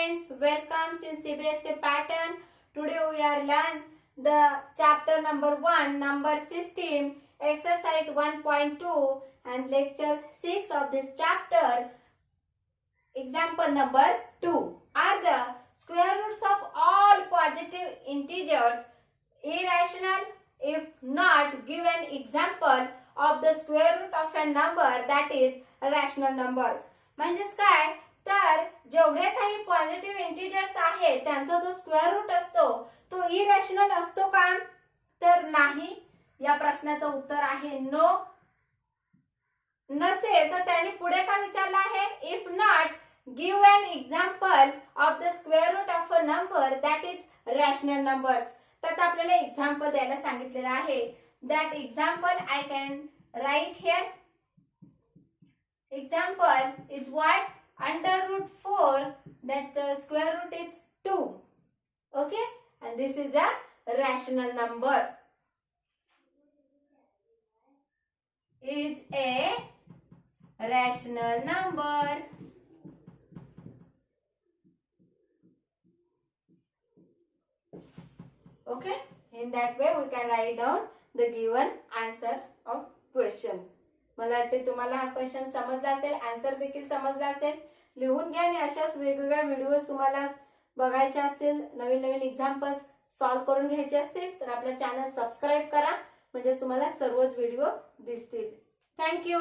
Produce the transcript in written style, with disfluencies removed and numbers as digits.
friends, welcome in CBSE pattern. Today we are learn the chapter number 1, number system, exercise 1.2 and lecture 6 of this chapter. Example number 2. Are the square roots of all positive integers irrational? If not, give an example of the square root of a number that is rational numbers. म्हणजेच काय तर जेवढे काही positive integers आहेत त्यांचा जो square root असतो तो इरॅशनल असतो का तर नाही. या प्रश्नाचं उत्तर आहे नो. नसेल तर त्यांनी पुढे काय विचारलं आहे if not give an example of the square root of a number that is rational numbers. त्याचा आपल्याला एक्झाम्पल द्यायला सांगितलेलं आहे. That example I can write here. Example is what? Under root 4 that the square root is 2. Okay? And this is a rational number. Is a rational number. Okay? In that way we can write down the given answer of question. मला वाटते तुम्हाला हा question समजला असेल, answer देखील समजला असेल. लिहून घ्या आणि अशाच वेगवेगळ्या व्हिडिओज तुम्हाला बघायचे असतील, नवीन नवीन एक्झाम्पल्स सॉल्व्ह करून घ्यायचे असतील तर आपल्या चॅनल सबस्क्राईब करा म्हणजे तुम्हाला सर्वच व्हिडिओ दिसतील. थँक्यू.